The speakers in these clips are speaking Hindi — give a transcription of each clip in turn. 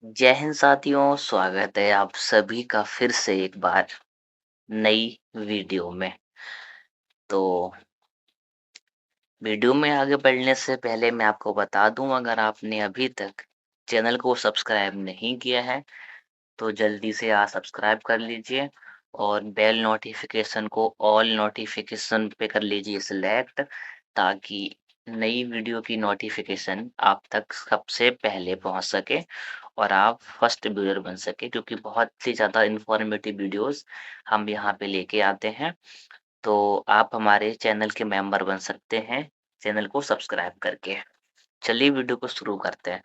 जय हिंद साथियों, स्वागत है आप सभी का फिर से एक बार नई वीडियो में। तो वीडियो में आगे बढ़ने से पहले मैं आपको बता दूं, अगर आपने अभी तक चैनल को सब्सक्राइब नहीं किया है तो जल्दी से आप सब्सक्राइब कर लीजिए और बेल नोटिफिकेशन को ऑल नोटिफिकेशन पे कर लीजिए सिलेक्ट, ताकि नई वीडियो की नोटिफिकेशन आप तक सबसे पहले पहुंच सके और आप फर्स्ट व्यूअर बन सके, क्योंकि बहुत ही ज़्यादा इन्फॉर्मेटिव वीडियोस हम यहाँ पे लेके आते हैं। तो आप हमारे चैनल के मेंबर बन सकते हैं चैनल को सब्सक्राइब करके। चलिए वीडियो को शुरू करते हैं।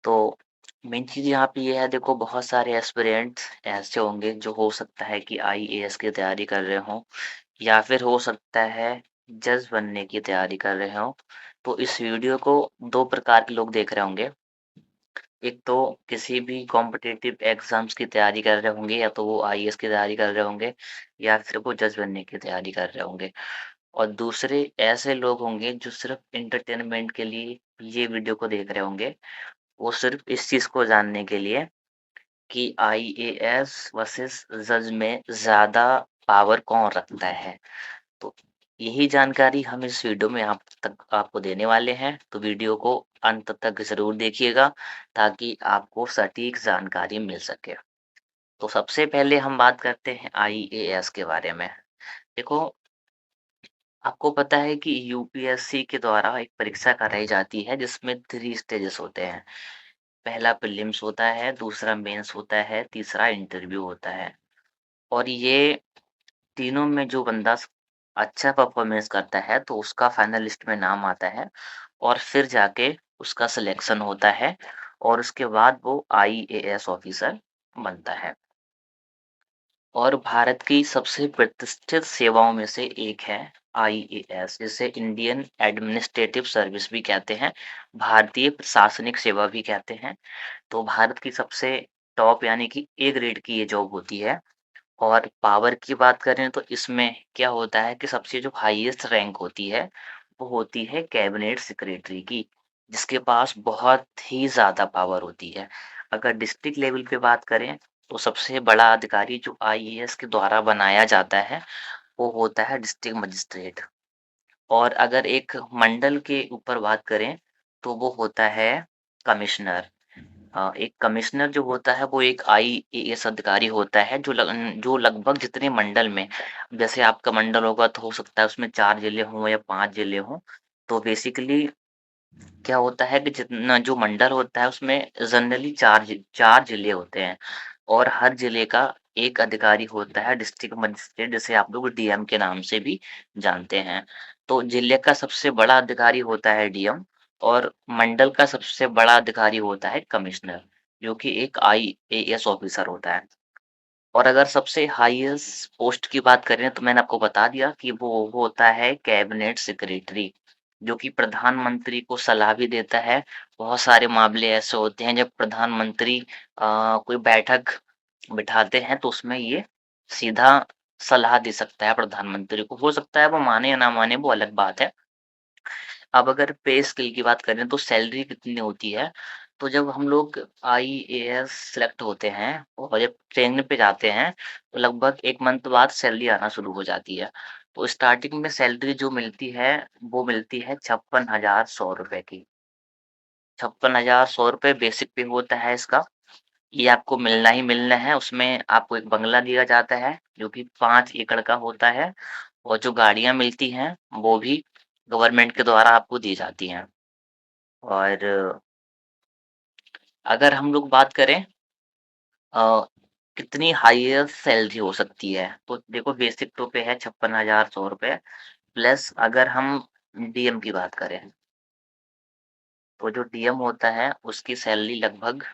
तो मेन चीज़ यहाँ पे ये है, देखो बहुत सारे एस्पिरेंट्स ऐसे होंगे जो हो सकता है कि आईएएस की तैयारी कर रहे हों या फिर हो सकता है जज बनने की तैयारी कर रहे हों। तो इस वीडियो को दो प्रकार के लोग देख रहे होंगे। एक तो किसी भी कॉम्पिटिटिव एग्जाम्स की तैयारी कर रहे होंगे, या तो वो आईएएस की तैयारी कर रहे होंगे या फिर वो जज बनने की तैयारी कर रहे होंगे। और दूसरे ऐसे लोग होंगे जो सिर्फ एंटरटेनमेंट के लिए ये वीडियो को देख रहे होंगे। वो सिर्फ इस चीज़ को जानने के लिए कि आईएएस वर्सेस जज में ज़्यादा पावर कौन रखता है। तो यही जानकारी हम इस वीडियो में आप तक आपको देने वाले हैं। तो वीडियो को अंत तक ज़रूर देखिएगा ताकि आपको सटीक जानकारी मिल सके। तो सबसे पहले हम बात करते हैं आईएएस के बारे में। देखो, आपको पता है कि यूपीएससी के द्वारा एक परीक्षा कराई जाती है जिसमें 3 स्टेजेस होते हैं। पहला प्रीलिम्स होता है, दूसरा मेंस होता है, तीसरा इंटरव्यू होता है। और ये तीनों में जो बंदा अच्छा परफॉर्मेंस करता है तो उसका फाइनल लिस्ट में नाम आता है और फिर जाके उसका सिलेक्शन होता है और उसके बाद वो आईएएस ऑफिसर बनता है। और भारत की सबसे प्रतिष्ठित सेवाओं में से एक है आईएएस, जिसे इंडियन एडमिनिस्ट्रेटिव सर्विस भी कहते हैं, भारतीय प्रशासनिक सेवा भी कहते हैं। तो भारत की सबसे टॉप यानी कि ए ग्रेड की ये जॉब होती है। और पावर की बात करें तो इसमें क्या होता है कि सबसे जो हाईएस्ट रैंक होती है, वो होती है कैबिनेट सेक्रेटरी की, जिसके पास बहुत ही ज़्यादा पावर होती है। अगर डिस्ट्रिक्ट लेवल पे बात करें तो सबसे बड़ा अधिकारी जो आईएएस के द्वारा बनाया जाता है, वो होता है डिस्ट्रिक्ट मजिस्ट्रेट। और अगर एक मंडल के ऊपर बात करें तो वो होता है कमिश्नर। एक कमिश्नर जो होता है वो एक आईएएस अधिकारी होता है जो लगभग जितने मंडल में, जैसे आपका मंडल होगा तो हो सकता है उसमें 4 जिले हों या 5 जिले हों। तो बेसिकली क्या होता है कि जितना जो मंडल होता है उसमें जनरली 4 जिले होते हैं और हर जिले का एक अधिकारी होता है डिस्ट्रिक्ट मजिस्ट्रेट, जिसे आप लोग डीएम के नाम से भी जानते हैं। तो जिले का सबसे बड़ा अधिकारी होता है डीएम और मंडल का सबसे बड़ा अधिकारी होता है कमिश्नर, जो कि एक आईएएस ऑफिसर होता है। और अगर सबसे हाईएस्ट पोस्ट की बात करें तो मैंने आपको बता दिया कि वो होता है कैबिनेट सेक्रेटरी, जो कि प्रधानमंत्री को सलाह भी देता है। बहुत सारे मामले ऐसे होते हैं जब प्रधानमंत्री कोई बैठक बिठाते हैं तो उसमें ये सीधा सलाह दे सकता है प्रधानमंत्री को। हो सकता है वो माने या ना माने, वो अलग बात है। अब अगर पे स्केल की बात करें तो सैलरी कितनी होती है, तो जब हम लोग आईएएस सेलेक्ट होते हैं और जब ट्रेनिंग पे जाते हैं तो लगभग 1 मंथ बाद सैलरी आना शुरू हो जाती है। तो स्टार्टिंग में सैलरी जो मिलती है वो मिलती है 56,100 रुपए की। 56,100 रुपए बेसिक पे होता है इसका। ये आपको मिलना ही मिलना है। उसमें आपको एक बंगला दिया जाता है जो कि 5 एकड़ का होता है और जो गाड़ियाँ मिलती हैं वो भी गवर्नमेंट के द्वारा आपको दी जाती हैं। और अगर हम लोग बात करें अ, कितनी हाईएस्ट सैलरी हो सकती है, तो देखो बेसिक तो पे है 56,100 रुपए, प्लस अगर हम डीएम की बात करें, तो जो डीएम होता है उसकी सैलरी लगभग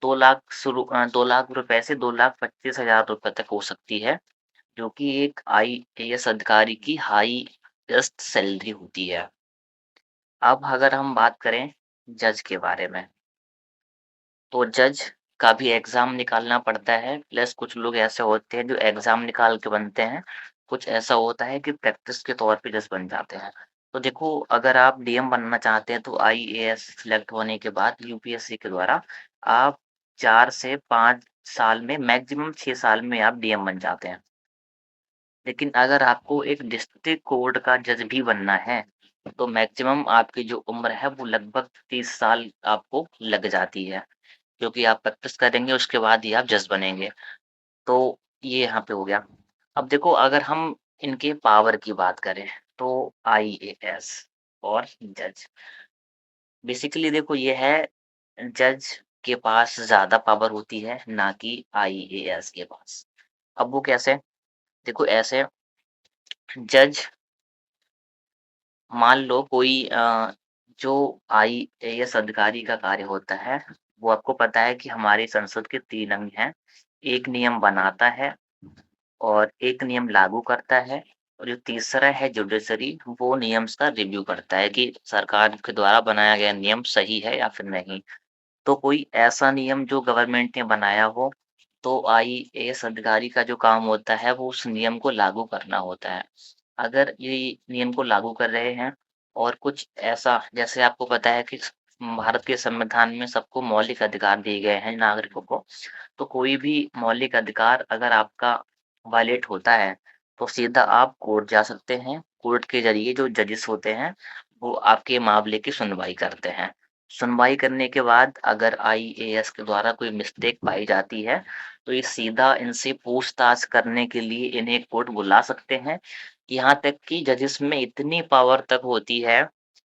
2 लाख रुपए से 2,25,000 रुपए तक हो सकती है, जो कि एक आईएएस अधिकारी की हाईएस्ट सैलरी होती है। अब अगर हम बात करें जज के बारे में, तो जज का भी एग्ज़ाम निकालना पड़ता है, प्लस कुछ लोग ऐसे होते हैं जो एग्ज़ाम निकाल के बनते हैं, कुछ ऐसा होता है कि प्रैक्टिस के तौर पे जज बन जाते हैं। तो देखो अगर आप डीएम बनना चाहते हैं तो आईएएस सिलेक्ट होने के बाद यूपीएससी के द्वारा आप 4 से 5 साल में मैक्सिमम 6 साल में आप डीएम बन जाते हैं। लेकिन अगर आपको एक डिस्ट्रिक्ट कोर्ट का जज भी बनना है, तो मैक्सिमम आपकी जो उम्र है वो लगभग 30 साल आपको लग जाती है, क्योंकि आप प्रैक्टिस करेंगे उसके बाद ही आप जज बनेंगे। तो ये यहाँ पे हो गया। अब देखो अगर हम इनके पावर की बात करें, तो आईएएस और जज बेसिकली देखो ये है जज के पास ज़्यादा पावर होती है, ना कि आईएएस के पास। अब वो कैसे? देखो ऐसे जज मान लो कोई जो आईएएस अधिकारी का कार्य होता है, वो आपको पता है कि हमारी संसद के 3 अंग हैं। एक नियम बनाता है और एक नियम लागू करता है और जो तीसरा है जुडिशरी वो नियम्स का रिव्यू करता है कि सरकार के द्वारा बनाया गया नियम सही है या फिर नहीं। तो कोई ऐसा नियम जो गवर्नमेंट ने बनाया हो, तो आईएएस अधिकारी का जो काम होता है वो उस नियम को लागू करना होता है। अगर ये नियम को लागू कर रहे हैं और कुछ ऐसा जैसे आपको पता है कि भारत के संविधान में सबको मौलिक अधिकार दिए गए हैं नागरिकों को, तो कोई भी मौलिक अधिकार अगर आपका वायलेट होता है, तो सीधा आप कोर्ट जा सकते हैं। कोर्ट के ज़रिए जो जजेस होते हैं, वो आपके मामले की सुनवाई करते हैं। सुनवाई करने के बाद अगर आईएएस के द्वारा कोई मिस्टेक पाई जाती है, तो ये सीधा इनसे पूछताछ करने के लिए इन्हें कोर्ट बुला सकते हैं। यहाँ तक कि जजेस में इतनी पावर तक होती है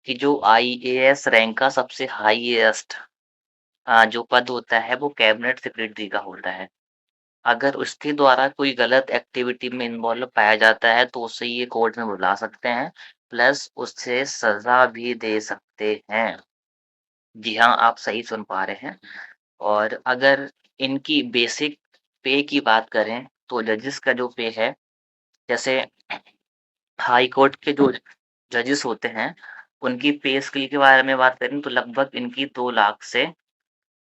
कि जो आईएएस रैंक का सबसे हाईएस्ट जो पद होता है वो कैबिनेट सेक्रेटरी का होता है। अगर उसके द्वारा कोई गलत एक्टिविटी में इन्वॉल्व पाया जाता है तो उसे ये कोर्ट में बुला सकते हैं, प्लस उससे सज़ा भी दे सकते हैं। जी हाँ, आप सही सुन पा रहे हैं। और अगर इनकी बेसिक पे की बात करें तो जजेस का जो पे है, जैसे हाई कोर्ट के जो जजेस होते हैं, उनकी पे स्केल के बारे में बात करें तो लगभग इनकी 2 लाख से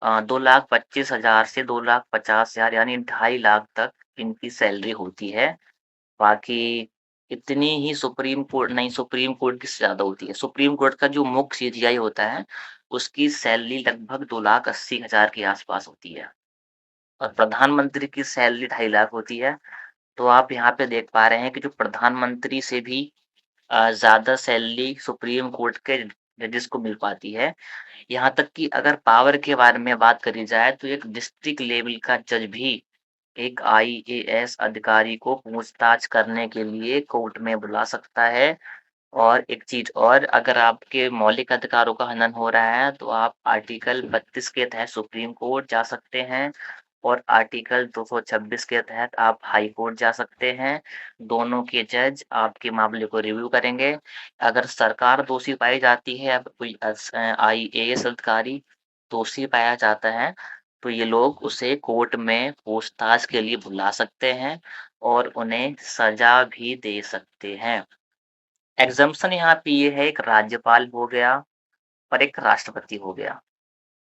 2,25,000 से 2,50,000 यानी 2.5 लाख तक इनकी सैलरी होती है। बाकी इतनी ही सुप्रीम कोर्ट नहीं, सुप्रीम कोर्ट की से ज़्यादा होती है। सुप्रीम कोर्ट का जो मुख्य सीजीआई होता है, उसकी सैलरी लगभग 2,80,000 के आस-पास होती है और प्रधानमंत्री की सैलरी 2.5 लाख होती है। तो आप यहाँ पे देख पा रहे हैं कि जो प्रधानमंत्री से भी ज़्यादा सैलरी सुप्रीम कोर्ट के जजेस को मिल पाती है। यहाँ तक कि अगर पावर के बारे में बात करी जाए तो एक डिस्ट्रिक्ट लेवल का जज भी एक आईएएस अधिकारी को पूछताछ करने के लिए कोर्ट में बुला सकता है। और एक चीज़ और, अगर आपके मौलिक अधिकारों का हनन हो रहा है तो आप आर्टिकल 32 के तहत सुप्रीम कोर्ट जा सकते हैं और आर्टिकल 226 के तहत आप हाई कोर्ट जा सकते हैं। दोनों के जज आपके मामले को रिव्यू करेंगे। अगर सरकार दोषी पाई जाती है या कोई आईएएस अधिकारी दोषी पाया जाता है, तो ये लोग उसे कोर्ट में पूछताछ के लिए बुला सकते हैं और उन्हें सज़ा भी दे सकते हैं। एग्ज़म्पशन यहाँ पे ये है, एक राज्यपाल हो गया और एक राष्ट्रपति हो गया।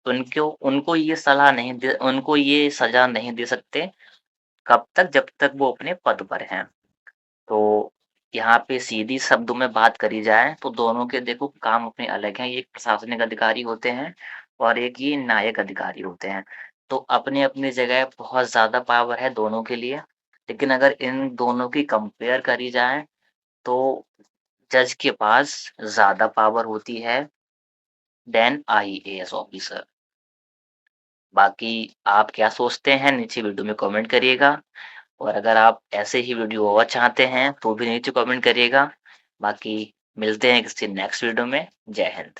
उनको उनको ये सलाह नहीं दे उनको ये सज़ा नहीं दे सकते, कब तक? जब तक वो अपने पद पर हैं। तो यहाँ पे सीधी शब्दों में बात करी जाए तो दोनों के देखो काम अपने अलग हैं। ये एक प्रशासनिक अधिकारी होते हैं और एक ये न्यायिक अधिकारी होते हैं। तो अपनी-अपनी जगह बहुत ज़्यादा पावर है दोनों के लिए। लेकिन अगर इन दोनों की कंपेयर करी जाए तो जज के पास ज़्यादा पावर होती है देन आईएएस ऑफिसर। बाकी आप क्या सोचते हैं नीचे वीडियो में कमेंट करिएगा और अगर आप ऐसे ही वीडियो और चाहते हैं तो भी नीचे कमेंट करिएगा। बाकी मिलते हैं किसी नेक्स्ट वीडियो में। जय हिंद।